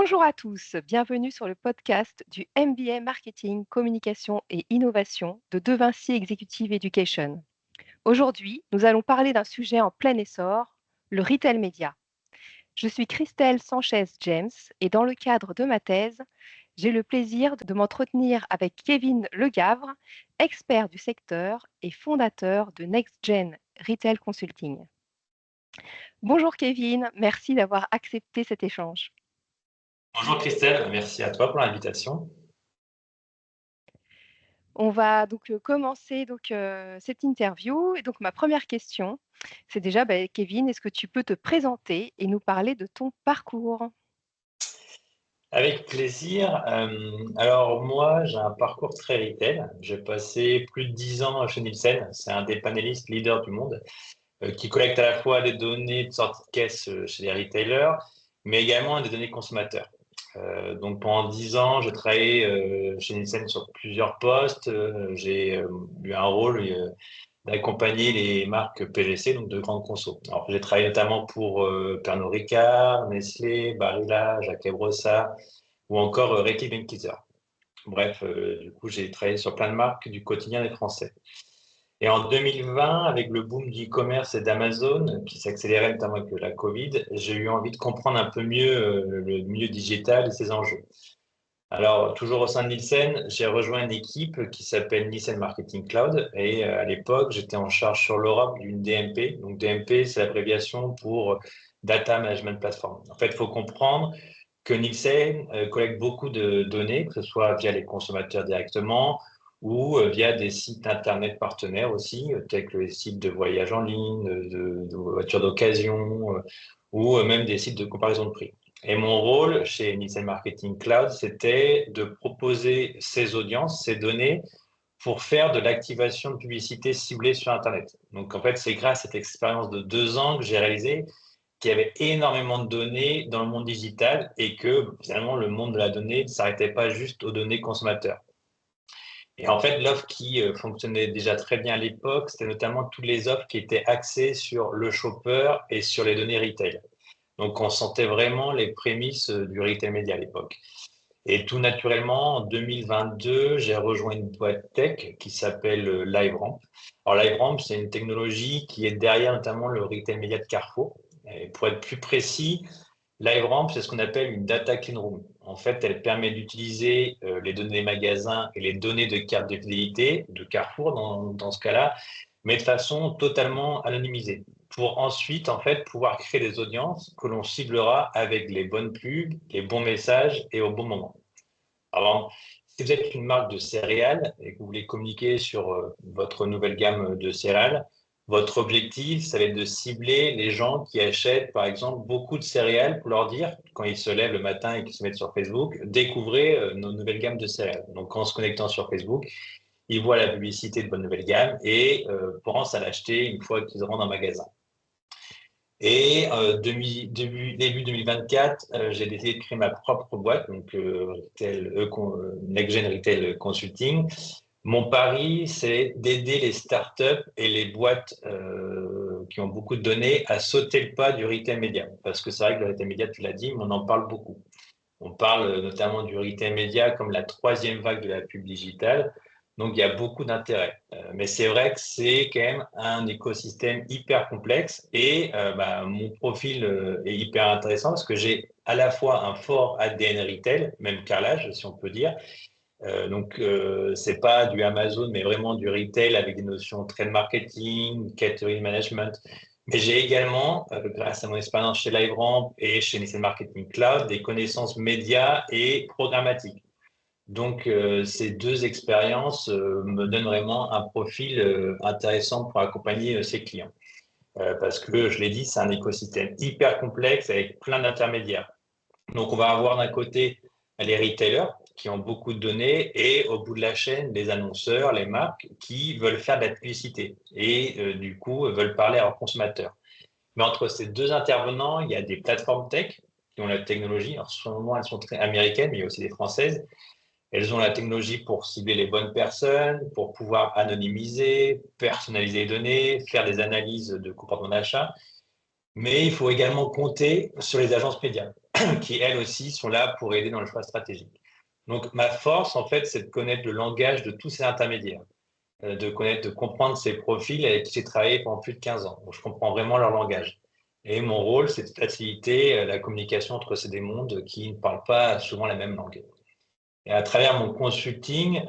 Bonjour à tous, bienvenue sur le podcast du MBA Marketing, Communication et Innovation de De Vinci Executive Education. Aujourd'hui, nous allons parler d'un sujet en plein essor, le retail média. Je suis Christelle Sanchez-James et dans le cadre de ma thèse, j'ai le plaisir de m'entretenir avec Kevin Legavre, expert du secteur et fondateur de NextGen Retail Consulting. Bonjour Kevin, merci d'avoir accepté cet échange. Bonjour Christelle, merci à toi pour l'invitation. On va donc commencer cette interview. Et donc ma première question, c'est déjà, Kevin, est-ce que tu peux te présenter et nous parler de ton parcours? Avec plaisir. Alors moi, j'ai un parcours très retail. J'ai passé plus de 10 ans chez Nielsen. C'est un des panélistes leaders du monde qui collecte à la fois des données de sortie de caisse chez les retailers, mais également des données consommateurs. Donc pendant 10 ans, j'ai travaillé chez Nielsen sur plusieurs postes. J'ai eu un rôle d'accompagner les marques PGC, donc de grandes consos. Alors, j'ai travaillé notamment pour Pernod Ricard, Nestlé, Barilla, Jacques Brossard ou encore Reckitt Benckiser. Bref, du coup, j'ai travaillé sur plein de marques du quotidien des Français. Et en 2020, avec le boom du e-commerce et d'Amazon, qui s'accélérait notamment avec la Covid, j'ai eu envie de comprendre un peu mieux le milieu digital et ses enjeux. Alors, toujours au sein de Nielsen, j'ai rejoint une équipe qui s'appelle Nielsen Marketing Cloud. Et à l'époque, j'étais en charge sur l'Europe d'une DMP. Donc, DMP, c'est l'abréviation pour Data Management Platform. En fait, il faut comprendre que Nielsen collecte beaucoup de données, que ce soit via les consommateurs directement ou via des sites Internet partenaires aussi, tels que les sites de voyage en ligne, de voitures d'occasion ou même des sites de comparaison de prix. Et mon rôle chez Nielsen Marketing Cloud, c'était de proposer ces audiences, ces données, pour faire de l'activation de publicité ciblée sur Internet. Donc, en fait, c'est grâce à cette expérience de 2 ans que j'ai réalisé qu'il y avait énormément de données dans le monde digital et que finalement, le monde de la donnée ne s'arrêtait pas juste aux données consommateurs. Et en fait, l'offre qui fonctionnait déjà très bien à l'époque, c'était notamment toutes les offres qui étaient axées sur le shopper et sur les données retail. Donc, on sentait vraiment les prémices du retail média à l'époque. Et tout naturellement, en 2022, j'ai rejoint une boîte tech qui s'appelle LiveRamp. Alors, LiveRamp, c'est une technologie qui est derrière notamment le retail média de Carrefour. Et pour être plus précis, LiveRamp, c'est ce qu'on appelle une data clean room. En fait, elle permet d'utiliser les données des magasins et les données de carte de fidélité de Carrefour dans ce cas-là, mais de façon totalement anonymisée, pour ensuite en fait pouvoir créer des audiences que l'on ciblera avec les bonnes pubs, les bons messages et au bon moment. Alors, si vous êtes une marque de céréales et que vous voulez communiquer sur votre nouvelle gamme de céréales, votre objectif, ça va être de cibler les gens qui achètent, par exemple, beaucoup de céréales pour leur dire, quand ils se lèvent le matin et qu'ils se mettent sur Facebook, découvrez nos nouvelles gammes de céréales. Donc, en se connectant sur Facebook, ils voient la publicité de votre nouvelle gamme et pensent à l'acheter une fois qu'ils rentrent en magasin. Et début 2024, j'ai décidé de créer ma propre boîte, donc NextGen Retail Consulting. Mon pari, c'est d'aider les startups et les boîtes qui ont beaucoup de données à sauter le pas du retail média. Parce que c'est vrai que le retail média, tu l'as dit, mais on en parle beaucoup. On parle notamment du retail média comme la troisième vague de la pub digitale. Donc, il y a beaucoup d'intérêt. Mais c'est vrai que c'est quand même un écosystème hyper complexe et mon profil est hyper intéressant parce que j'ai à la fois un fort ADN retail, même carrelage, si on peut dire. C'est pas du Amazon, mais vraiment du retail avec des notions de trade marketing, catering management. Mais j'ai également, grâce à mon expérience chez LiveRamp et chez Nielsen Marketing Cloud, des connaissances médias et programmatiques. Donc, ces deux expériences me donnent vraiment un profil intéressant pour accompagner ces clients. Parce que, je l'ai dit, c'est un écosystème hyper complexe avec plein d'intermédiaires. Donc, on va avoir d'un côté les retailers qui ont beaucoup de données et au bout de la chaîne, les annonceurs, les marques qui veulent faire de la publicité et du coup veulent parler à leurs consommateurs. Mais entre ces deux intervenants, il y a des plateformes tech qui ont la technologie. En ce moment, elles sont très américaines, mais il y a aussi des françaises. Elles ont la technologie pour cibler les bonnes personnes, pour pouvoir anonymiser, personnaliser les données, faire des analyses de comportement d'achat. Mais il faut également compter sur les agences médias. qui, elles aussi, sont là pour aider dans le choix stratégique. Donc, ma force, en fait, c'est de connaître le langage de tous ces intermédiaires, de connaître, de comprendre ces profils avec qui j'ai travaillé pendant plus de 15 ans. Donc, je comprends vraiment leur langage. Et mon rôle, c'est de faciliter la communication entre ces deux mondes qui ne parlent pas souvent la même langue. Et à travers mon consulting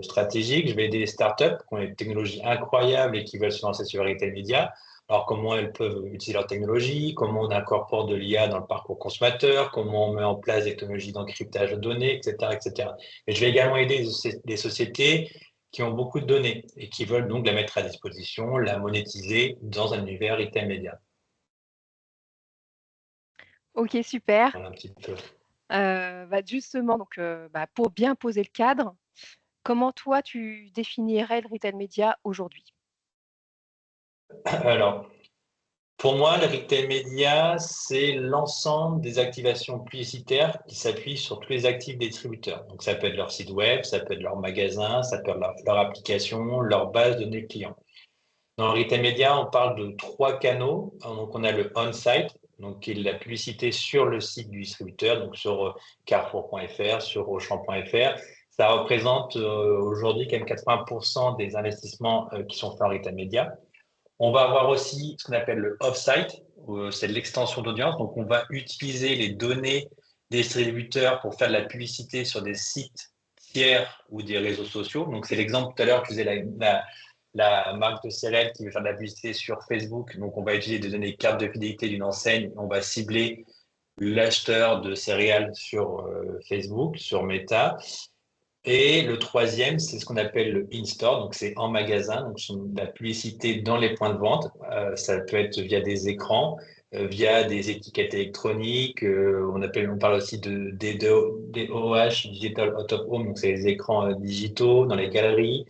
stratégique, je vais aider les startups qui ont des technologies incroyables et qui veulent se lancer sur le retail média. Alors, comment elles peuvent utiliser leur technologie, comment on incorpore de l'IA dans le parcours consommateur, comment on met en place des technologies d'encryptage de données, etc., etc. Et je vais également aider des sociétés qui ont beaucoup de données et qui veulent donc la mettre à disposition, la monétiser dans un univers retail média. Ok, super. Voilà un petit peu. Justement, donc, pour bien poser le cadre, comment toi, tu définirais le retail média aujourd'hui? Alors, pour moi, le retail média, c'est l'ensemble des activations publicitaires qui s'appuient sur tous les actifs des distributeurs. Donc, ça peut être leur site web, ça peut être leur magasin, ça peut être leur application, leur base de données clients. Dans le retail média, on parle de 3 canaux. Donc, on a le on-site, donc qui est la publicité sur le site du distributeur, donc sur carrefour.fr, sur auchan.fr. Ça représente aujourd'hui quand même 80% des investissements qui sont faits en retail média. On va avoir aussi ce qu'on appelle le off-site, c'est l'extension d'audience. Donc, on va utiliser les données des distributeurs pour faire de la publicité sur des sites tiers ou des réseaux sociaux. Donc, c'est l'exemple tout à l'heure que je faisais la marque de céréales qui veut faire de la publicité sur Facebook. Donc, on va utiliser des données cartes de fidélité d'une enseigne. On va cibler l'acheteur de céréales sur Facebook, sur Meta. Et le troisième, c'est ce qu'on appelle le in-store, donc c'est en magasin, donc c'est la publicité dans les points de vente. Ça peut être via des écrans, via des étiquettes électroniques. On parle aussi de DOH, Digital Out of Home, donc c'est les écrans digitaux dans les galeries.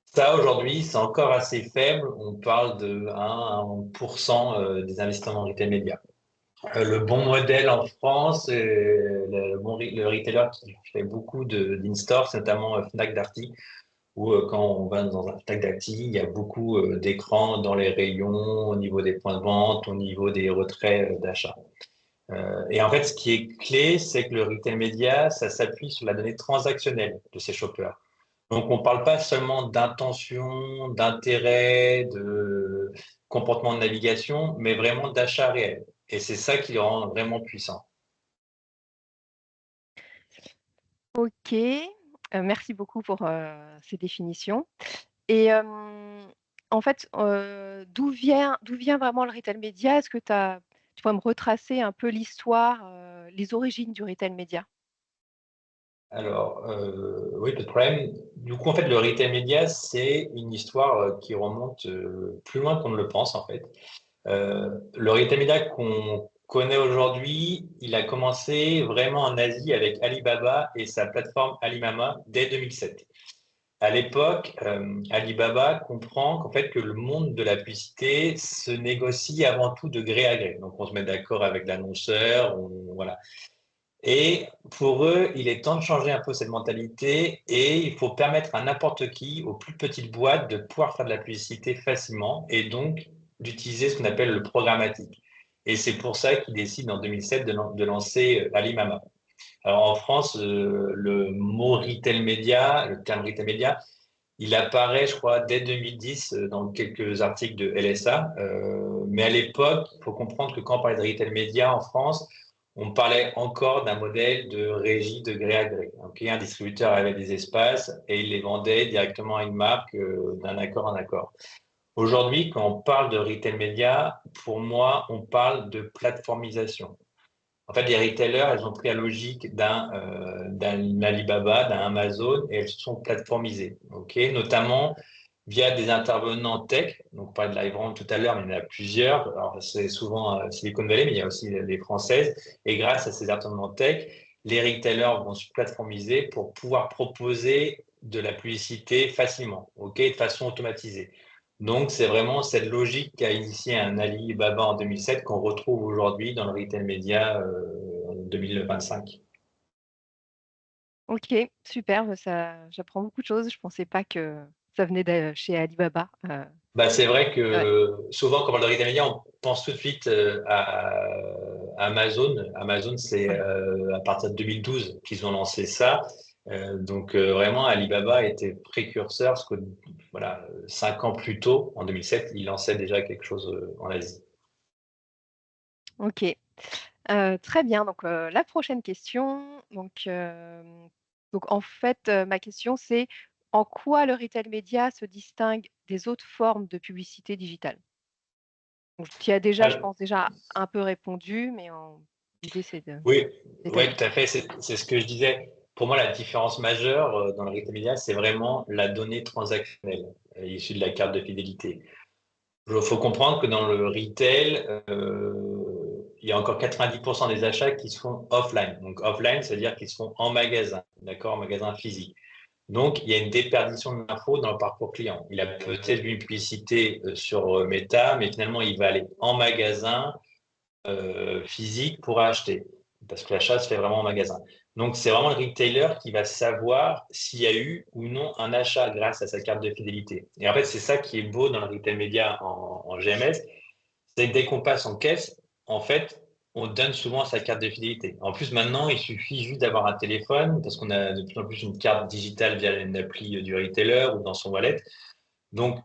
Ça, aujourd'hui, c'est encore assez faible. On parle de 1% des investissements en retail média. Le bon modèle en France, le retailer qui fait beaucoup d'in-store, c'est notamment Fnac Darty, où quand on va dans un Fnac Darty, il y a beaucoup d'écrans dans les rayons, au niveau des points de vente, au niveau des retraits d'achat. Et en fait, ce qui est clé, c'est que le retail média, ça s'appuie sur la donnée transactionnelle de ces shoppers. Donc, on ne parle pas seulement d'intention, d'intérêt, de comportement de navigation, mais vraiment d'achat réel. Et c'est ça qui le rend vraiment puissant. OK, merci beaucoup pour, ces définitions et en fait, d'où vient vraiment le retail média? Est-ce que tu pourrais me retracer un peu l'histoire, les origines du retail média? Alors, oui, pas de problème. Du coup, en fait, le retail média, c'est une histoire qui remonte plus loin qu'on ne le pense, en fait. Le retail média qu'on connaît aujourd'hui, il a commencé vraiment en Asie avec Alibaba et sa plateforme Alimama dès 2007. À l'époque, Alibaba comprend qu'en fait que le monde de la publicité se négocie avant tout de gré à gré. Donc on se met d'accord avec l'annonceur, voilà. Et pour eux, il est temps de changer un peu cette mentalité et il faut permettre à n'importe qui, aux plus petites boîtes, de pouvoir faire de la publicité facilement et donc d'utiliser ce qu'on appelle le programmatique. Et c'est pour ça qu'ils décident en 2007 de lancer Alimama. Alors en France, le mot retail média, le terme retail média, il apparaît, je crois, dès 2010 dans quelques articles de LSA. Mais à l'époque, il faut comprendre que quand on parlait de retail média en France, on parlait encore d'un modèle de régie de gré à gré. Donc, un distributeur avait des espaces et il les vendait directement à une marque d'un accord en accord. Aujourd'hui, quand on parle de retail média, pour moi, on parle de plateformisation. En fait, les retailers, elles ont pris la logique d'un Alibaba, d'un Amazon, et elles se sont plateformisées, notamment via des intervenants tech. Donc, on parlait de LiveRamp tout à l'heure, mais il y en a plusieurs. Alors, c'est souvent Silicon Valley, mais il y a aussi les françaises. Et grâce à ces intervenants tech, les retailers vont se plateformiser pour pouvoir proposer de la publicité facilement, de façon automatisée. Donc, c'est vraiment cette logique qui a initié un Alibaba en 2007 qu'on retrouve aujourd'hui dans le retail média en 2025. OK, super, j'apprends beaucoup de choses. Je pensais pas que ça venait de chez Alibaba, Bah, c'est vrai ouais. que souvent, quand on parle de retail média, on pense tout de suite Amazon. Amazon, c'est Ouais. à partir de 2012 qu'ils ont lancé ça. Donc vraiment, Alibaba était précurseur, parce que voilà, 5 ans plus tôt, en 2007, ils lançaient déjà quelque chose en Asie. OK. Très bien, donc la prochaine question, donc en fait, ma question c'est: en quoi le retail média se distingue des autres formes de publicité digitale? Donc tu y as déjà, je Ah, pense déjà un peu répondu, mais l'idée c'est de oui, ouais, détailler. tout à fait. C'est ce que je disais. Pour moi, la différence majeure dans le retail média, c'est vraiment la donnée transactionnelle issue de la carte de fidélité. Il faut comprendre que dans le retail, il y a encore 90% des achats qui se font offline. Donc offline, c'est-à-dire qu'ils se font en magasin, d'accord, en magasin physique. Donc, il y a une déperdition de l'info dans le parcours client. Il a peut-être vu une publicité sur Meta, mais finalement, il va aller en magasin physique pour acheter, parce que l'achat se fait vraiment en magasin. Donc, c'est vraiment le retailer qui va savoir s'il y a eu ou non un achat grâce à sa carte de fidélité. Et en fait, c'est ça qui est beau dans le retail média en GMS, c'est que dès qu'on passe en caisse, en fait, on donne souvent sa carte de fidélité. En plus, maintenant, il suffit juste d'avoir un téléphone, parce qu'on a de plus en plus une carte digitale via une appli du retailer ou dans son wallet. Donc,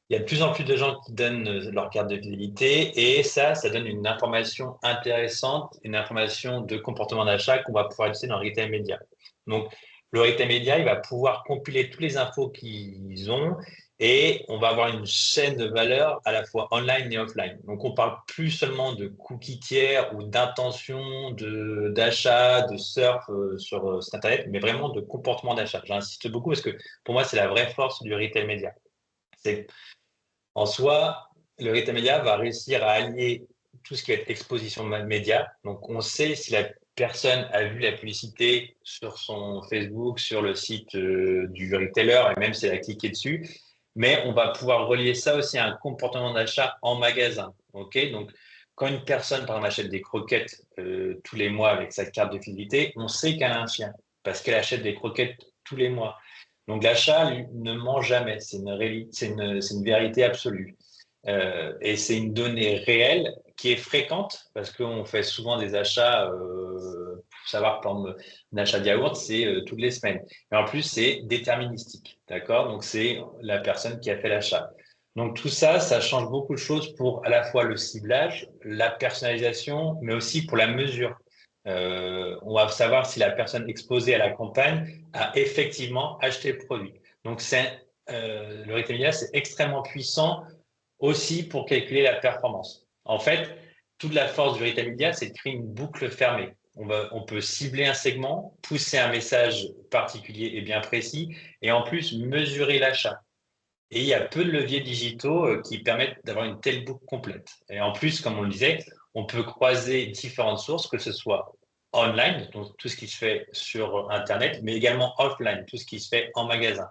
il y a de plus en plus de gens qui donnent leur carte de fidélité et ça donne une information intéressante, une information de comportement d'achat qu'on va pouvoir utiliser dans le retail média. Donc, le retail média, il va pouvoir compiler toutes les infos qu'ils ont et on va avoir une chaîne de valeur à la fois online et offline. Donc, on parle plus seulement de cookies tiers ou d'intention d'achat, de surf sur site internet, mais vraiment de comportement d'achat. J'insiste beaucoup parce que pour moi, c'est la vraie force du retail média. C'est en soi, le retail média va réussir à allier tout ce qui va être exposition média. Donc, on sait si la personne a vu la publicité sur son Facebook, sur le site du retailer, et même si elle a cliqué dessus. Mais on va pouvoir relier ça aussi à un comportement d'achat en magasin. OK? Donc, quand une personne, par exemple, achète des croquettes tous les mois avec sa carte de fidélité, on sait qu'elle a un chien parce qu'elle achète des croquettes tous les mois. Donc l'achat lui, ne ment jamais, c'est une vérité absolue. Et c'est une donnée réelle qui est fréquente parce qu'on fait souvent des achats, pour savoir, par exemple, un achat de yaourt, c'est toutes les semaines. Et en plus, c'est déterministique, d'accord? Donc c'est la personne qui a fait l'achat. Donc tout ça, ça change beaucoup de choses pour à la fois le ciblage, la personnalisation, mais aussi pour la mesure. On va savoir si la personne exposée à la campagne a effectivement acheté le produit. Donc, le retail media, c'est extrêmement puissant aussi pour calculer la performance. En fait, toute la force du retail media, c'est de créer une boucle fermée. On peut cibler un segment, pousser un message particulier et bien précis, et en plus mesurer l'achat. Et il y a peu de leviers digitaux qui permettent d'avoir une telle boucle complète. Et en plus, comme on le disait, on peut croiser différentes sources, que ce soit online, donc tout ce qui se fait sur Internet, mais également offline, tout ce qui se fait en magasin.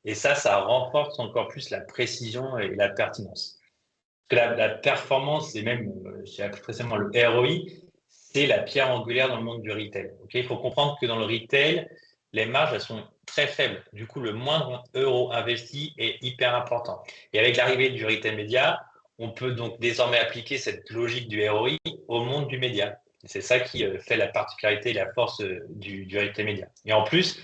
Et ça renforce encore plus la précision et la pertinence. Parce que la performance et même, je dirais plus précisément le ROI, c'est la pierre angulaire dans le monde du retail. Ok, il faut comprendre que dans le retail, les marges elles sont très faibles. Du coup, le moindre euro investi est hyper important. Et avec l'arrivée du retail média, on peut donc désormais appliquer cette logique du ROI au monde du média. C'est ça qui fait la particularité et la force du retail média. Et en plus,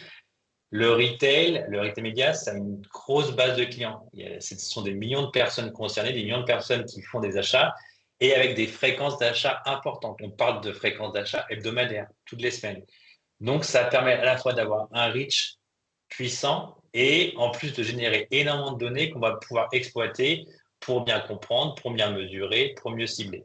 le retail média, ça a une grosse base de clients. Ce sont des millions de personnes concernées, des millions de personnes qui font des achats et avec des fréquences d'achat importantes. On parle de fréquences d'achat hebdomadaires, toutes les semaines. Donc, ça permet à la fois d'avoir un reach puissant et en plus de générer énormément de données qu'on va pouvoir exploiter pour bien comprendre, pour bien mesurer, pour mieux cibler.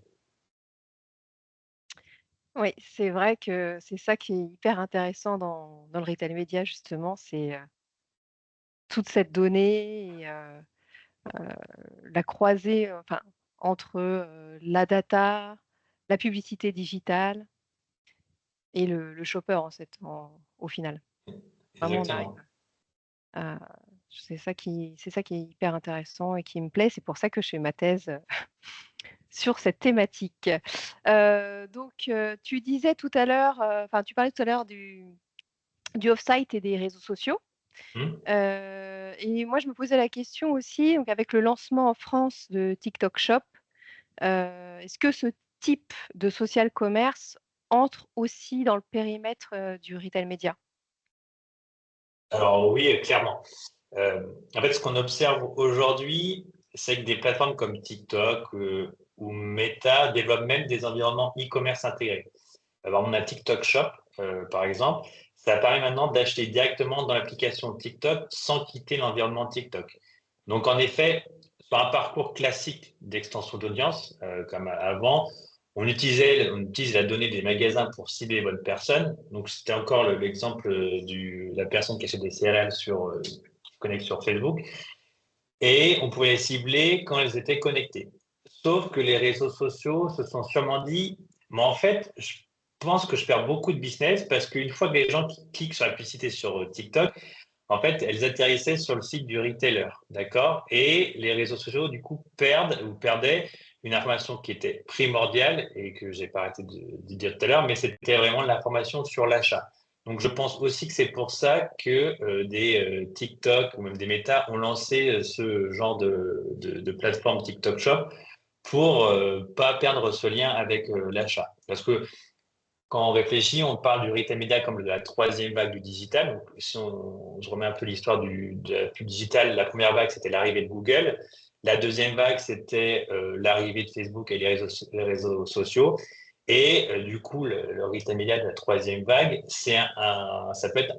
Oui, c'est vrai que c'est ça qui est hyper intéressant dans le retail média justement, c'est, toute cette donnée et la croisée, enfin entre, la data, la publicité digitale et le shopper en fait, au final. Vraiment on arrive Exactement. à c'est ça qui est hyper intéressant et qui me plaît. C'est pour ça que je fais ma thèse, sur cette thématique. Tu disais tout à l'heure, enfin tu parlais tout à l'heure du off-site et des réseaux sociaux. Hmm. Et moi je me posais la question aussi, donc avec le lancement en France de TikTok Shop, est-ce que types de social commerce entrent aussi dans le périmètre, du retail média? Alors oui, clairement. En fait, ce qu'on observe aujourd'hui, c'est que des plateformes comme TikTok, ou Meta développent même des environnements e-commerce intégrés. Alors, on a TikTok Shop, par exemple. Ça permet maintenant d'acheter directement dans l'application TikTok sans quitter l'environnement TikTok. Donc, en effet, sur un parcours classique d'extension d'audience, comme avant, on utilise la donnée des magasins pour cibler les bonnes personnes. Donc, c'était encore l'exemple de la personne qui achète des céréales qui se connecte sur Facebook. Et on pouvait les cibler quand elles étaient connectées. Sauf que les réseaux sociaux se sont sûrement dit, mais en fait, je pense que je perds beaucoup de business parce qu'une fois que les gens cliquent sur la publicité sur TikTok, en fait, elles atterrissaient sur le site du retailer, d'accord? Et les réseaux sociaux, du coup, perdaient une information qui était primordiale et que j'ai pas arrêté de dire tout à l'heure, mais c'était vraiment l'information sur l'achat. Donc, je pense aussi que c'est pour ça que des TikTok ou même des Meta ont lancé ce genre de plateforme TikTok Shop pour pas perdre ce lien avec l'achat. Parce que quand on réfléchit, on parle du retail média comme de la troisième vague du digital. Donc, si on se remet un peu l'histoire de la pub digitale, la première vague, c'était l'arrivée de Google. La deuxième vague, c'était l'arrivée de Facebook et les réseaux sociaux. Et du coup, le retail média de la troisième vague, ça peut être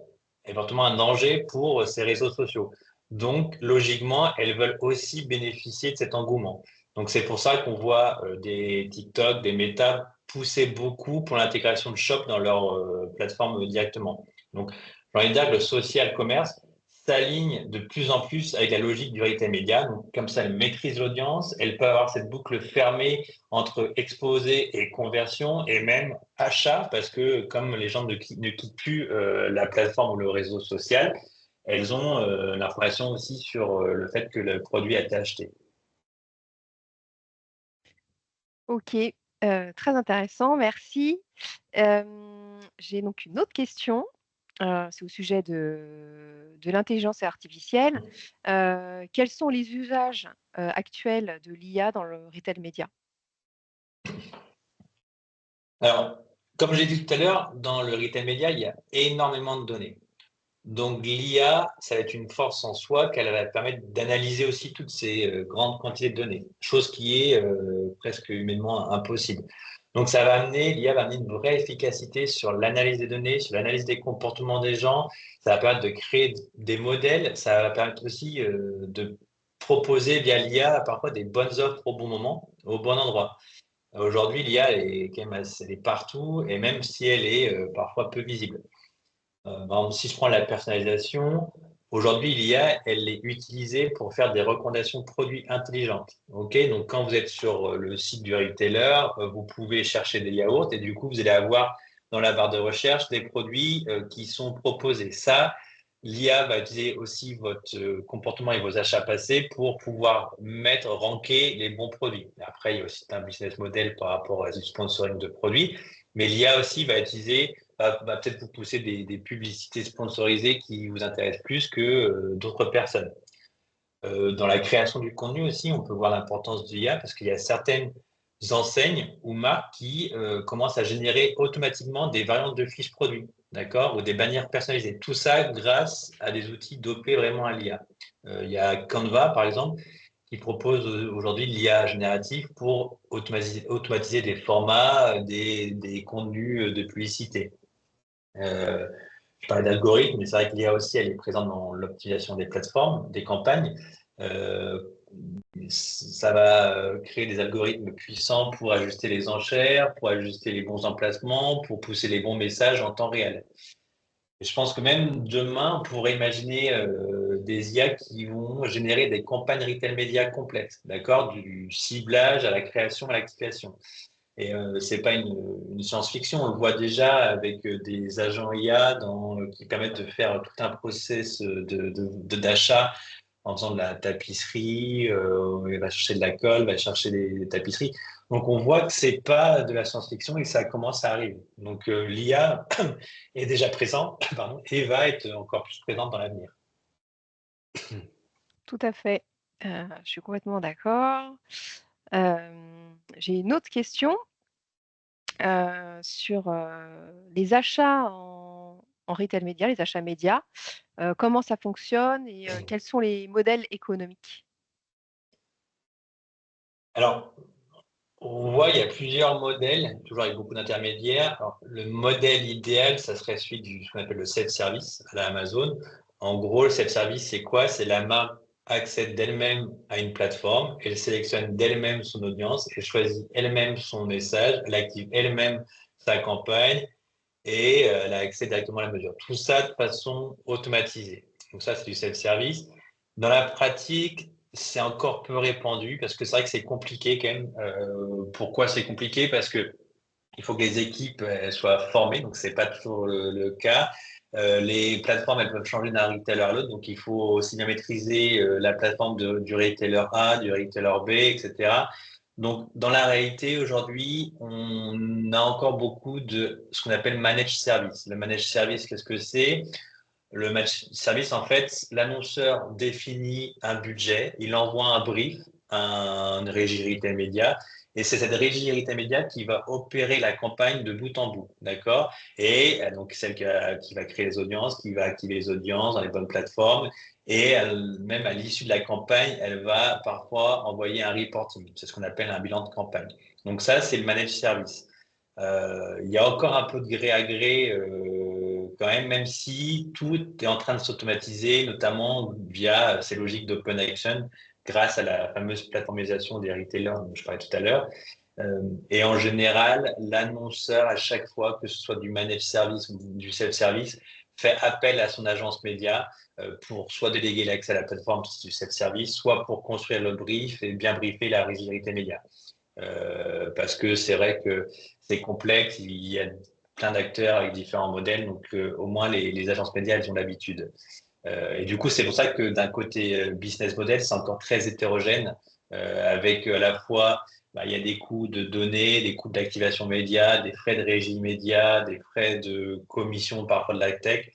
éventuellement un danger pour ces réseaux sociaux. Donc, logiquement, elles veulent aussi bénéficier de cet engouement. Donc, c'est pour ça qu'on voit des TikTok, des Meta pousser beaucoup pour l'intégration de Shop dans leur plateforme directement. Donc, j'ai envie de dire que le social commerce s'aligne de plus en plus avec la logique du retail média. Donc, comme ça, elle maîtrise l'audience, elle peut avoir cette boucle fermée entre exposé et conversion et même achat, parce que comme les gens ne quittent plus la plateforme ou le réseau social, elles ont l'information aussi sur le fait que le produit a été acheté. OK, très intéressant, merci. J'ai donc une autre question, c'est au sujet de l'intelligence artificielle. Quels sont les usages, actuels de l'IA dans le retail média? Alors, comme j'ai dit tout à l'heure, dans le retail média, il y a énormément de données. Donc l'IA, ça va être une force en soi qu'elle va permettre d'analyser aussi toutes ces grandes quantités de données, chose qui est presque humainement impossible. Donc l'IA va amener une vraie efficacité sur l'analyse des données, sur l'analyse des comportements des gens. Ça va permettre de créer des modèles. Ça va permettre aussi de proposer via l'IA parfois des bonnes offres au bon moment, au bon endroit. Aujourd'hui, l'IA est quand même elle est partout et même si elle est parfois peu visible. Par exemple, si je prends la personnalisation, aujourd'hui, l'IA, elle est utilisée pour faire des recommandations de produits intelligentes. Ok, donc quand vous êtes sur le site du retailer, vous pouvez chercher des yaourts et du coup, vous allez avoir dans la barre de recherche des produits qui sont proposés. Ça, l'IA va utiliser aussi votre comportement et vos achats passés pour pouvoir ranker les bons produits. Après, il y a aussi un business model par rapport à du sponsoring de produits, mais l'IA aussi va peut-être vous pousser des publicités sponsorisées qui vous intéressent plus que d'autres personnes. Dans la création du contenu aussi, on peut voir l'importance de l'IA parce qu'il y a certaines enseignes ou marques qui commencent à générer automatiquement des variantes de fiches produits, d'accord, ou des bannières personnalisées. Tout ça grâce à des outils dopés vraiment à l'IA. Il y a Canva, par exemple, qui propose aujourd'hui l'IA générative pour automatiser des formats, des contenus de publicité. Euh, je parlais d'algorithmes, mais c'est vrai que l'IA aussi, elle est présente dans l'optimisation des plateformes, des campagnes. Euh, Ça va créer des algorithmes puissants pour ajuster les enchères, pour ajuster les bons emplacements, pour pousser les bons messages en temps réel. Et je pense que même demain, on pourrait imaginer des IA qui vont générer des campagnes retail média complètes, d'accord, du ciblage à la création à l'activation. Et c'est pas une science-fiction, on le voit déjà avec des agents IA qui permettent de faire tout un process d'achat en faisant de la tapisserie, il va chercher de la colle, va chercher des tapisseries. Donc on voit que c'est pas de la science-fiction et que ça commence à arriver. Donc l'IA est déjà présent, pardon, et va être encore plus présente dans l'avenir. Tout à fait, je suis complètement d'accord. J'ai une autre question. sur les achats en retail média, les achats médias, comment ça fonctionne et quels sont les modèles économiques? Alors, on voit, il y a plusieurs modèles, toujours avec beaucoup d'intermédiaires. Alors, le modèle idéal, ça serait celui du ce qu'on appelle le self-service à la Amazon. En gros, le self-service, c'est quoi? C'est la marque accède d'elle-même à une plateforme, elle sélectionne d'elle-même son audience, elle choisit elle-même son message, elle active elle-même sa campagne et elle a accès directement à la mesure. Tout ça de façon automatisée. Donc ça, c'est du self-service. Dans la pratique, c'est encore peu répandu parce que c'est vrai que c'est compliqué quand même. Pourquoi c'est compliqué? Parce que il faut que les équipes elles soient formées, donc c'est pas toujours le cas. Les plateformes elles peuvent changer d'un retailer à l'autre, donc il faut aussi bien maîtriser la plateforme du retailer A, du retailer B, etc. Donc dans la réalité aujourd'hui, on a encore beaucoup de ce qu'on appelle managed service. Le managed service, qu'est-ce que c'est? Le match service, en fait, l'annonceur définit un budget, il envoie un brief à une régie retail média, et c'est cette régie retail média qui va opérer la campagne de bout en bout, d'accord? Et donc celle qui va créer les audiences, qui va activer les audiences dans les bonnes plateformes, et même à l'issue de la campagne, elle va parfois envoyer un reporting, c'est ce qu'on appelle un bilan de campagne. Donc ça, c'est le managed service. Il y a encore un peu de gré à gré quand même, même si tout est en train de s'automatiser, notamment via ces logiques d'open action, grâce à la fameuse plateformisation des retailers dont je parlais tout à l'heure. Et en général, l'annonceur, à chaque fois, que ce soit du managed service ou du self-service, fait appel à son agence média pour soit déléguer l'accès à la plateforme si c'est du self-service, soit pour construire le brief et bien briefer la régie retail média. Parce que c'est vrai que c'est complexe, il y a plein d'acteurs avec différents modèles, donc au moins les agences médias, elles ont l'habitude. Et du coup, c'est pour ça que d'un côté business model, c'est encore très hétérogène, avec à la fois, bah, il y a des coûts de données, des coûts d'activation média, des frais de régie média, des frais de commission parfois de la tech.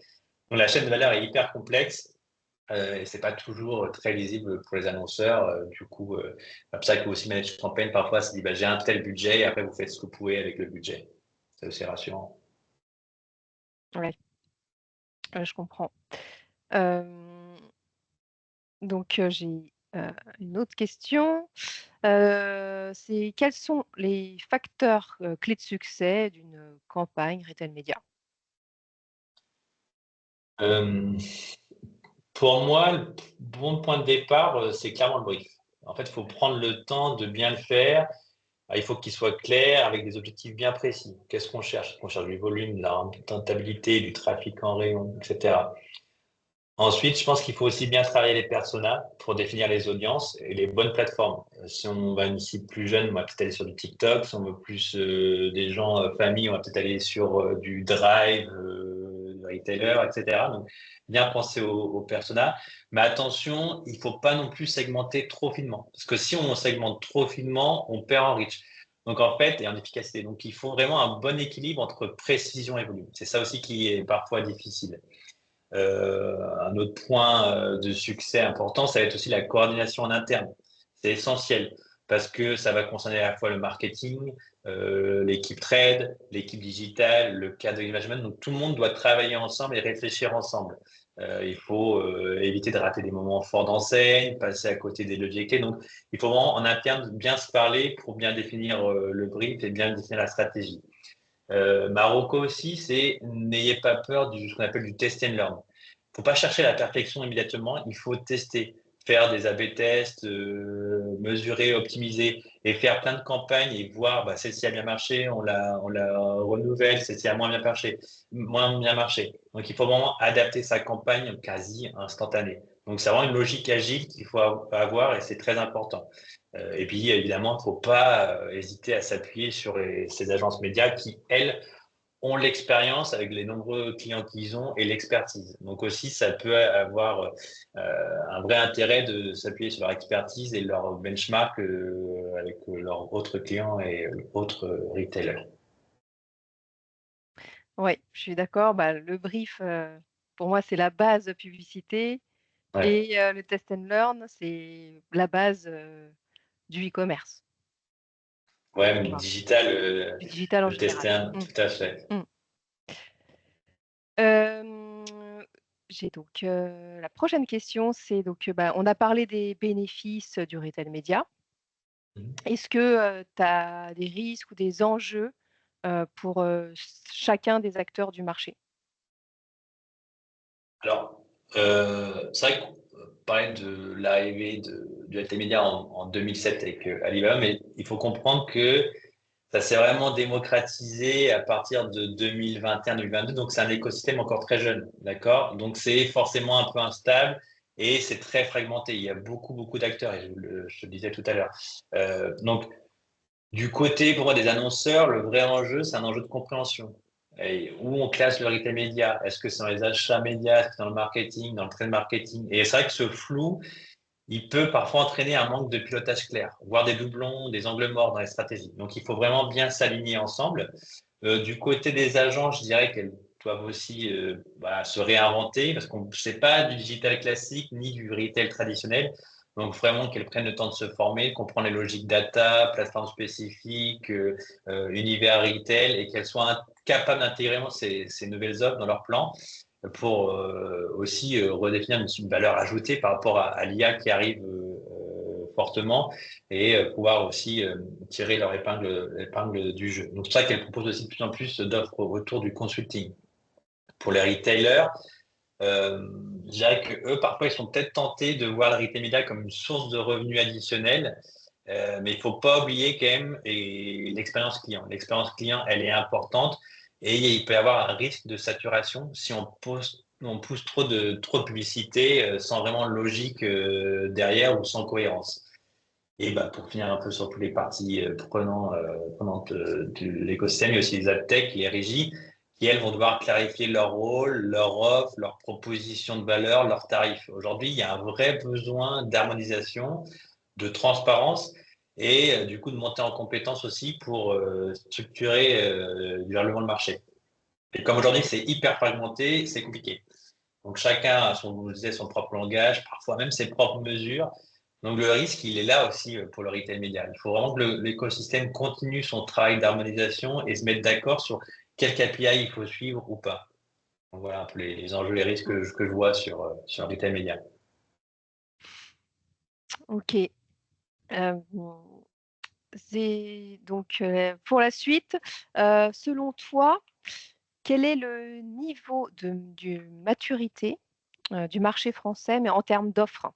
Donc la chaîne de valeur est hyper complexe et c'est pas toujours très lisible pour les annonceurs. Du coup, c'est pour ça que aussi Managed Campaign, parfois, se dit, bah, j'ai un tel budget et après, vous faites ce que vous pouvez avec le budget. C'est aussi rassurant. Ouais, je comprends. Hem, donc j'ai, une autre question. C'est quels sont les facteurs, clés de succès d'une campagne retail média? Euh, pour moi, le bon point de départ, c'est clairement le brief. En fait, il faut prendre le temps de bien le faire. Il faut qu'il soit clair avec des objectifs bien précis. Qu'est-ce qu'on cherche? On cherche du volume, de la rentabilité, du trafic en rayon, etc. Ensuite, je pense qu'il faut aussi bien travailler les personas pour définir les audiences et les bonnes plateformes. Si on va une cible plus jeune, on va peut-être aller sur du TikTok. Si on veut plus des gens famille, on va peut-être aller sur du Drive, du retailer, etc. Donc, bien penser aux personas. Mais attention, il faut pas non plus segmenter trop finement. Parce que si on segmente trop finement, on perd en reach. Donc, en fait, et en efficacité. Donc, il faut vraiment un bon équilibre entre précision et volume. C'est ça aussi qui est parfois difficile. Un autre point de succès important, ça va être aussi la coordination en interne. C'est essentiel parce que ça va concerner à la fois le marketing, l'équipe trade, l'équipe digitale, le cadre de management. Donc tout le monde doit travailler ensemble et réfléchir ensemble. Il faut éviter de rater des moments forts d'enseigne, passer à côté des leviers clés. Donc il faut vraiment en interne bien se parler pour bien définir le brief et bien définir la stratégie. Marocco aussi, c'est n'ayez pas peur du ce qu'on appelle du test and learn. Faut pas chercher la perfection immédiatement, il faut tester, faire des A/B tests, mesurer, optimiser et faire plein de campagnes et voir bah, celle-ci a bien marché, on la renouvelle, celle-ci a moins bien marché. Donc il faut vraiment adapter sa campagne quasi instantanée. Donc c'est vraiment une logique agile qu'il faut avoir et c'est très important. Et puis, évidemment, il ne faut pas hésiter à s'appuyer sur ces agences médias qui, elles, ont l'expérience avec les nombreux clients qu'ils ont et l'expertise. Donc aussi, ça peut avoir un vrai intérêt de s'appuyer sur leur expertise et leur benchmark avec leurs autres clients et autres retailers. Ouais, je suis d'accord. Bah, le brief, pour moi, c'est la base publicité Ouais. et le test and learn, c'est la base, du e-commerce. Ouais, mais le Enfin, digital, du digital en le général. tester Mmh. tout à fait. Mmh. Hem, j'ai donc, la prochaine question, c'est donc, bah, on a parlé des bénéfices du retail média. Mmh. Est-ce que, tu as des risques ou des enjeux, pour, chacun des acteurs du marché? Alors, c'est vrai qu'on parlait de l'arrivée du retail média en 2007 avec, Alibaba, mais il faut comprendre que ça s'est vraiment démocratisé à partir de 2021-2022, donc c'est un écosystème encore très jeune, d'accord? Donc c'est forcément un peu instable et c'est très fragmenté. Il y a beaucoup, beaucoup d'acteurs et je le disais tout à l'heure. Donc du côté, pour moi, des annonceurs, le vrai enjeu, c'est un enjeu de compréhension. Et où on classe le retail média? Est-ce que c'est dans les achats médias? Est-ce que c'est dans le marketing, dans le trade marketing? Et c'est vrai que ce flou, il peut parfois entraîner un manque de pilotage clair, voire des doublons, des angles morts dans les stratégies. Donc, il faut vraiment bien s'aligner ensemble. Du côté des agents, je dirais qu'elles doivent aussi se réinventer parce qu'on ne sait pas du digital classique ni du retail traditionnel. Donc, vraiment qu'elles prennent le temps de se former, comprendre les logiques data, plateformes spécifiques, univers retail et qu'elles soient capables d'intégrer ces nouvelles offres dans leur plan pour aussi redéfinir une valeur ajoutée par rapport à l'IA qui arrive fortement et pouvoir aussi tirer leur épingle du jeu. Donc, c'est ça qu'elle propose aussi de plus en plus d'offres autour du consulting. Pour les retailers, euh, je dirais que eux, parfois, ils sont peut-être tentés de voir le retail media comme une source de revenus additionnels, mais il faut pas oublier quand même et l'expérience client. L'expérience client, elle est importante et il peut y avoir un risque de saturation si on pousse trop de publicité sans vraiment logique derrière ou sans cohérence. Et bah, pour finir un peu sur tous les parties prenantes de l'écosystème, il y a aussi les adtech, les régies, qui elles vont devoir clarifier leur rôle, leur offre, leur proposition de valeur, leurs tarifs. Aujourd'hui, il y a un vrai besoin d'harmonisation, de transparence et du coup de monter en compétence aussi pour structurer durablement le marché. Et comme aujourd'hui c'est hyper fragmenté, c'est compliqué. Donc chacun a son, vous le disiez, son propre langage, parfois même ses propres mesures. Donc le risque, il est là aussi pour le retail média. Il faut vraiment que l'écosystème continue son travail d'harmonisation et se mette d'accord sur quel KPI il faut suivre ou pas. Donc voilà un peu les enjeux et les risques Mmh. que je vois sur le retail média. OK. Hem, c'est donc, pour la suite, selon toi, quel est le niveau de maturité, du marché français, mais en termes d'offres?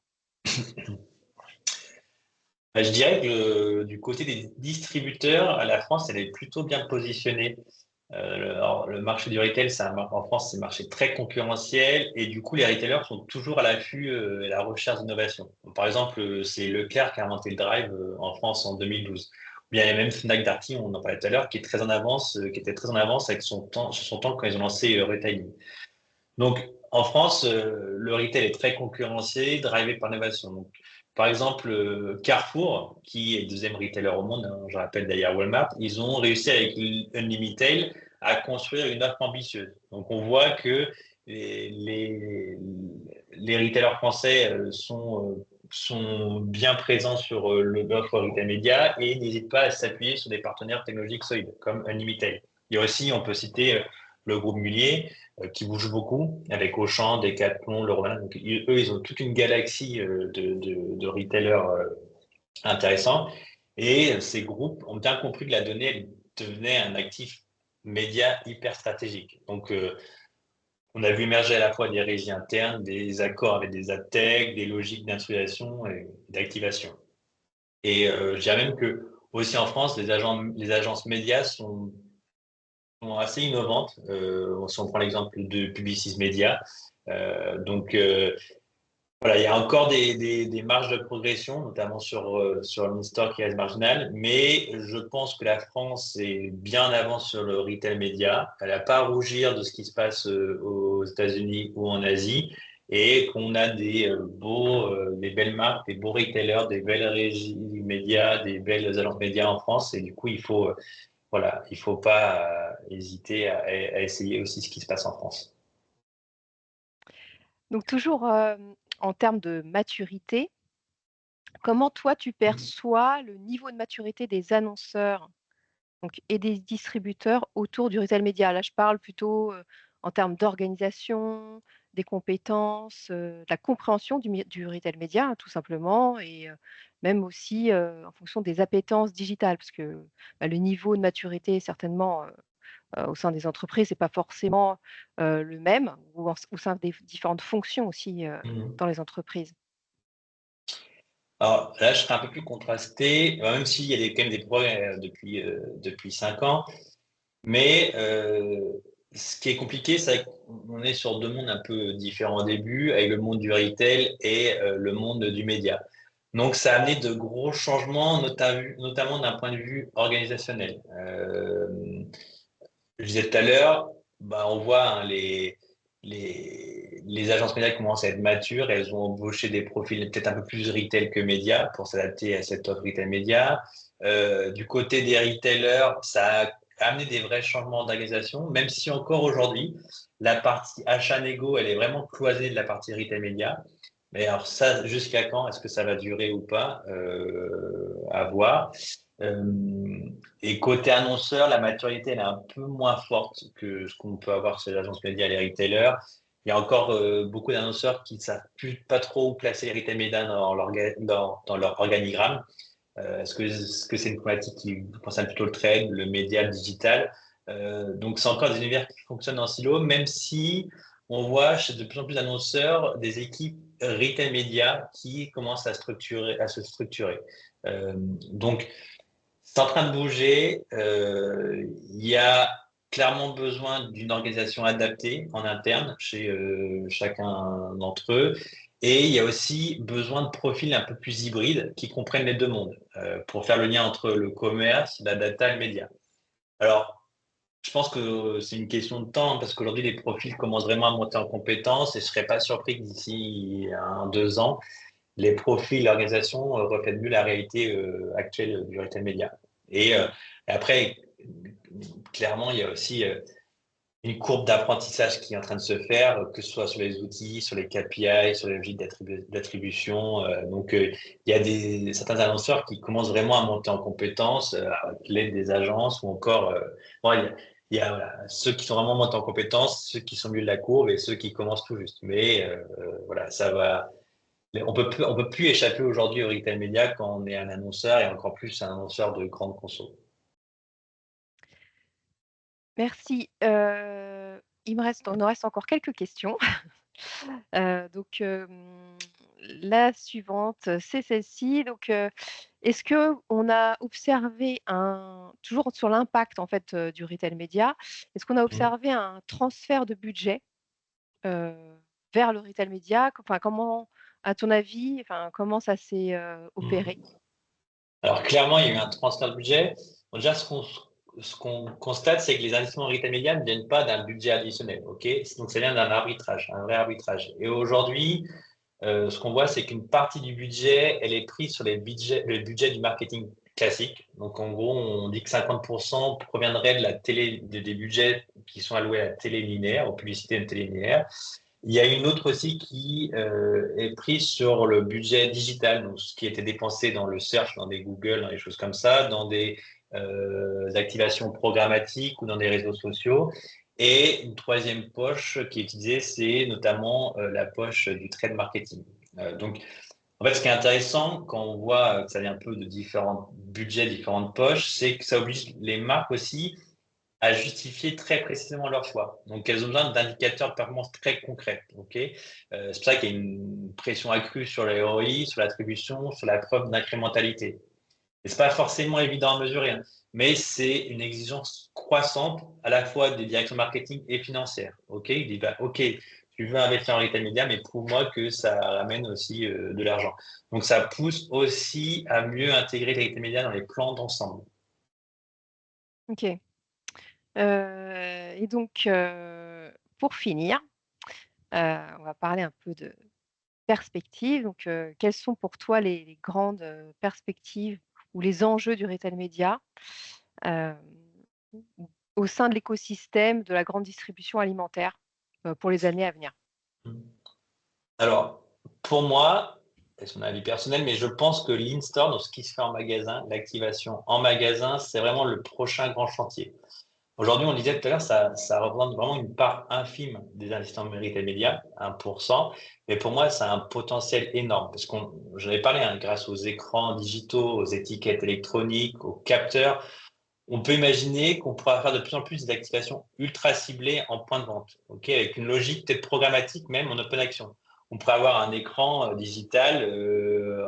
Je dirais que du côté des distributeurs, la France, elle est plutôt bien positionnée. Alors, le marché du retail, en France, c'est un marché très concurrentiel et du coup, les retailers sont toujours à l'affût et à la recherche d'innovation. Par exemple, c'est Leclerc qui a inventé le drive en France en 2012. Ou bien il y a même Fnac Darty, on en parlait tout à l'heure, qui est très en avance, qui était très en avance avec sur son temps quand ils ont lancé Retailing. Donc, en France, le retail est très concurrencié, drivé par l'innovation. Donc, par exemple, Carrefour, qui est le deuxième retailer au monde, hein, je rappelle d'ailleurs Walmart, ils ont réussi avec Unlimited à construire une offre ambitieuse. Donc, on voit que les, les, les retailers français sont bien présents sur l'offre retail média et n'hésitent pas à s'appuyer sur des partenaires technologiques solides, comme Unlimited. Et aussi, on peut citer le groupe Mullier, qui bougent beaucoup, avec Auchan, Decathlon, Leroy. Donc, eux, ils ont toute une galaxie de retailers intéressants. Et ces groupes ont bien compris que la donnée elle devenait un actif média hyper stratégique. Donc, on a vu émerger à la fois des régies internes, des accords avec des adtech, des logiques d'installation et d'activation. Et je dirais même que aussi en France, les agences médias sont assez innovantes. Si on prend l'exemple de Publicis Media, voilà, il y a encore des marges de progression, notamment sur l'in-store qui reste marginal, mais je pense que la France est bien en avance sur le retail média. Elle n'a pas à rougir de ce qui se passe aux États-Unis ou en Asie, et qu'on a des belles marques, des beaux retailers, des belles régies médias, des belles agences médias en France, et du coup, voilà, il faut pas hésiter à essayer aussi ce qui se passe en France. Donc toujours, en termes de maturité, Comment toi, tu perçois le niveau de maturité des annonceurs donc et des distributeurs autour du retail média? Là, je parle plutôt, en termes d'organisation, des compétences, de la compréhension du retail média, hein, tout simplement et même aussi, en fonction des appétences digitales. Parce que, bah, le niveau de maturité certainement, au sein des entreprises, c'est pas forcément, le même ou au sein des différentes fonctions aussi, Mhm. dans les entreprises. Alors là, je serais un peu plus contrasté, même s'il y a quand même des progrès depuis 5 ans. Mais ce qui est compliqué, c'est qu'on est sur deux mondes un peu différents au début, avec le monde du retail et le monde du média. Donc, ça a amené de gros changements, notamment d'un point de vue organisationnel. Je disais tout à l'heure, bah, on voit hein, les agences médias commencent à être matures, elles ont embauché des profils peut-être un peu plus retail que médias pour s'adapter à cette offre retail média. Du côté des retailers, ça a amené des vrais changements d'organisation, même si encore aujourd'hui, la partie achat négo, elle est vraiment cloisée de la partie retail média. Mais alors ça, jusqu'à quand? Est-ce que ça va durer ou pas? À voir. Euh, et côté annonceur, la maturité elle est un peu moins forte que ce qu'on peut avoir chez les agences médias et les retailers. Il y a encore beaucoup d'annonceurs qui ne savent plus pas trop où placer les retail médias dans leur organigramme. Est-ce que c'est une problématique qui concerne plutôt le trade, le média, le digital? Donc c'est encore des univers qui fonctionnent en silo, même si on voit chez de plus en plus d'annonceurs des équipes retail média qui commencent à se structurer. Donc c'est en train de bouger. Il y a clairement besoin d'une organisation adaptée en interne chez chacun d'entre eux. Et il y a aussi besoin de profils un peu plus hybrides qui comprennent les deux mondes pour faire le lien entre le commerce, la data et le média. Alors, je pense que c'est une question de temps hein, parce qu'aujourd'hui, les profils commencent vraiment à monter en compétences et je ne serais pas surpris que d'ici 2 ans, les profils, l'organisation reflètent mieux la réalité actuelle du retail média. Et après, clairement, il y a aussi une courbe d'apprentissage qui est en train de se faire, que ce soit sur les outils, sur les KPI, sur les logiques d'attribution. Donc, il y a certains annonceurs qui commencent vraiment à monter en compétences avec l'aide des agences ou encore, bon, il y a voilà, ceux qui sont vraiment montés en compétences, ceux qui sont au milieu de la courbe et ceux qui commencent tout juste. Mais voilà, ça va. On peut plus échapper aujourd'hui au retail média quand on est un annonceur et encore plus un annonceur de grande conso. Merci. Il nous reste encore quelques questions. Donc, la suivante, c'est celle-ci. Donc, est-ce qu'on a observé toujours sur l'impact en fait, du retail média, est-ce qu'on a Mm. observé un transfert de budget, heu, vers le retail média? Enfin, comment, à ton avis, enfin, comment ça s'est, opéré? Mm. Alors clairement, il y a eu un transfert de budget. Bon, déjà, ce qu'on constate, c'est que les investissements en retail média ne viennent pas d'un budget additionnel, ok? Donc ça vient d'un arbitrage, un vrai arbitrage. Et aujourd'hui, ce qu'on voit, c'est qu'une partie du budget, elle est prise sur le budget du marketing classique. Donc, en gros, on dit que 50% proviendrait de la télé, des budgets qui sont alloués à la télé linéaire, aux publicités de télé linéaire. Il y a une autre aussi qui est prise sur le budget digital, donc ce qui était dépensé dans le search, dans des Google, dans des choses comme ça, dans des activations programmatiques ou dans des réseaux sociaux. Et une troisième poche qui est utilisée, c'est notamment la poche du trade marketing. Donc, en fait, ce qui est intéressant quand on voit que ça vient un peu de différents budgets, différentes poches, c'est que ça oblige les marques aussi à justifier très précisément leur choix. Donc, elles ont besoin d'indicateurs de performance très concrets. Okay, c'est pour ça qu'il y a une pression accrue sur les ROI, sur l'attribution, sur la preuve d'incrémentalité. Et c'est pas forcément évident à mesurer, hein, mais c'est une exigence croissante à la fois des directions marketing et financières. Ok, il dit bah, ok, tu veux investir en retail média, mais prouve-moi que ça ramène aussi de l'argent. Donc ça pousse aussi à mieux intégrer les retail médias dans les plans d'ensemble. OK. Et donc, pour finir, on va parler un peu de perspectives. Donc, quelles sont pour toi les grandes, perspectives ou les enjeux du retail média, hem, au sein de l'écosystème de la grande distribution alimentaire, pour les années à venir? Alors, pour moi, et son avis personnel, mais je pense que l'in-store, donc ce qui se fait en magasin, l'activation en magasin, c'est vraiment le prochain grand chantier. Aujourd'hui, on le disait tout à l'heure, ça représente vraiment une part infime des investissements numériques et médias, 1%. Mais pour moi, ça a un potentiel énorme parce j'en ai parlé, hein, grâce aux écrans digitaux, aux étiquettes électroniques, aux capteurs, on peut imaginer qu'on pourra faire de plus en plus des activations ultra ciblées en point de vente, ok, avec une logique peut-être programmatique même en open action. On pourrait avoir un écran digital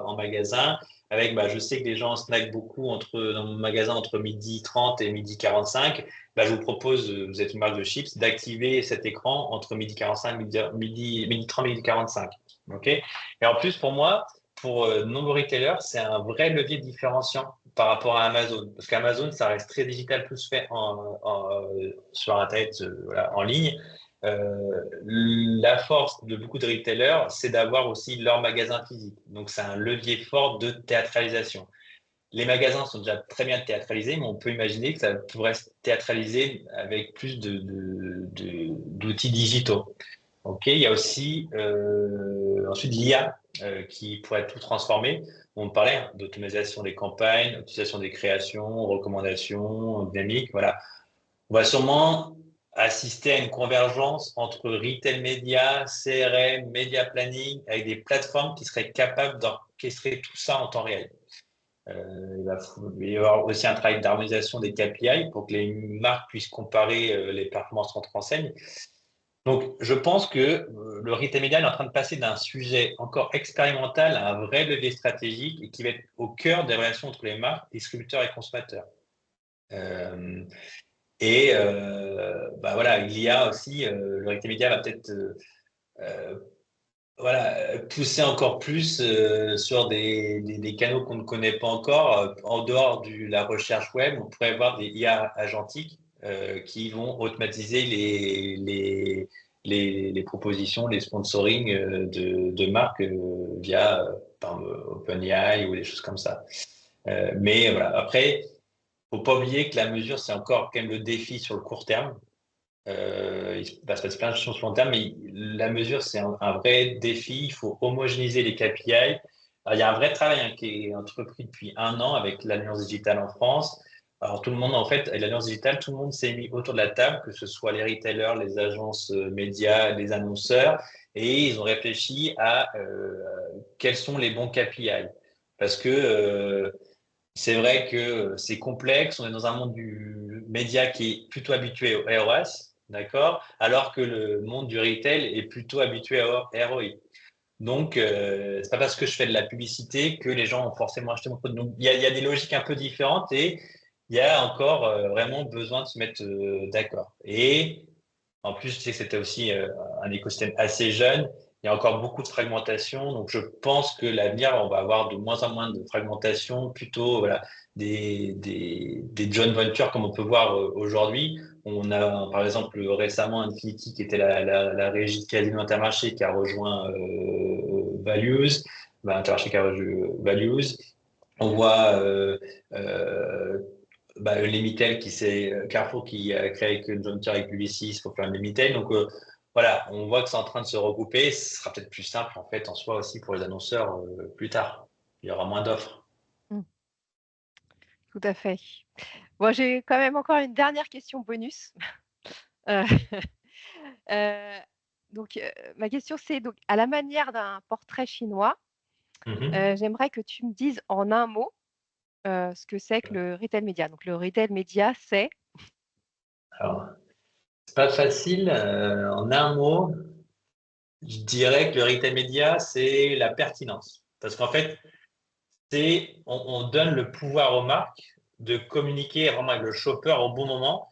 en magasin avec, je sais que les gens snackent beaucoup dans mon magasin entre midi 30 et midi 45. Je vous propose, vous êtes une marque de chips, d'activer cet écran entre midi 45, midi 30, midi 45. Ok. Et en plus, pour moi, pour de nombreux retailers, c'est un vrai levier différenciant par rapport à Amazon. Parce qu'Amazon, ça reste très digital, tout se fait sur Internet, voilà, en ligne. La force de beaucoup de retailers, c'est d'avoir aussi leur magasin physique. Donc, c'est un levier fort de théâtralisation. Les magasins sont déjà très bien théâtralisés, mais on peut imaginer que ça pourrait se théâtraliser avec plus d'outils digitaux. Ok, il y a aussi ensuite l'IA qui pourrait tout transformer. On parlait, hein, d'automatisation des campagnes, automatisation des créations, recommandations, dynamiques. Voilà. On va sûrement assister à une convergence entre retail média, CRM, média planning, avec des plateformes qui seraient capables d'orchestrer tout ça en temps réel. Il va y avoir aussi un travail d'harmonisation des KPI pour que les marques puissent comparer les performances entre enseignes. Donc, je pense que le retail média est en train de passer d'un sujet encore expérimental à un vrai levier stratégique et qui va être au cœur des relations entre les marques, distributeurs et consommateurs. Euh, voilà, il y a aussi, le retail média va peut-être euh, voilà, pousser encore plus sur des canaux qu'on ne connaît pas encore. En dehors de la recherche web, on pourrait avoir des IA agentiques qui vont automatiser les propositions, les sponsoring de marques via par exemple, OpenAI ou des choses comme ça. Mais voilà, après, faut pas oublier que la mesure, c'est encore quand même le défi sur le court terme. Il va se passer plein de choses sur le long terme, mais la mesure, c'est un vrai défi. Il faut homogénéiser les KPI. Alors, il y a un vrai travail, hein, qui est entrepris depuis 1 an avec l'Alliance digitale en France. Alors, tout le monde, en fait, avec l'Alliance digitale, tout le monde s'est mis autour de la table, que ce soit les retailers, les agences médias, les annonceurs, et ils ont réfléchi à quels sont les bons KPI. Parce que c'est vrai que c'est complexe. On est dans un monde du média qui est plutôt habitué au ROAS, d'accord? Alors que le monde du retail est plutôt habitué au ROI. Donc, c'est pas parce que je fais de la publicité que les gens ont forcément acheté mon produit. Donc, il y a des logiques un peu différentes et il y a encore vraiment besoin de se mettre d'accord. Et en plus, je sais que c'était aussi un écosystème assez jeune. Il y a encore beaucoup de fragmentation. Donc, je pense que l'avenir, on va avoir de moins en moins de fragmentation, plutôt voilà, des joint ventures comme on peut voir aujourd'hui. On a, par exemple, récemment Infinity, qui était la régie de Casino Intermarché, qui a rejoint Values, Intermarché qui a rejoint Values. On voit le Limitel Carrefour qui a créé avec une joint venture avec Publicis pour faire un Limitel. Donc voilà, on voit que c'est en train de se regrouper. Ce sera peut-être plus simple en fait en soi aussi pour les annonceurs plus tard. Il y aura moins d'offres. Mmh, tout à fait. Bon, j'ai quand même encore une dernière question bonus. Heu, heu, ma question, c'est donc à la manière d'un portrait chinois, Mhm. j'aimerais que tu me dises en un mot, ce que c'est que le retail média. Donc le retail média, c'est? Alors, c'est pas facile. En un mot, je dirais que le retail média, c'est la pertinence. Parce qu'en fait, on donne le pouvoir aux marques de communiquer vraiment avec le shopper au bon moment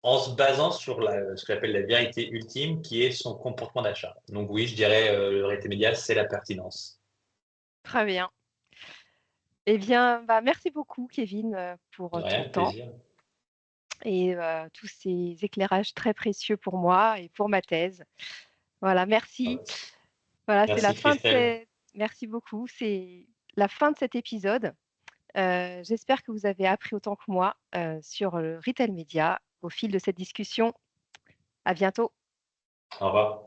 en se basant sur ce qu'on appelle la vérité ultime, qui est son comportement d'achat. Donc oui, je dirais le retail média, c'est la pertinence. Très bien. Eh bien, bah, merci beaucoup Kevin, De pour, ton rien, temps plaisir. et tous ces éclairages très précieux pour moi et pour ma thèse. Voilà, merci. Voilà, c'est la Merci fin de Christelle. ces merci beaucoup. C'est la fin de cet épisode. J'espère que vous avez appris autant que moi, sur le retail média au fil de cette discussion. À bientôt. Au revoir.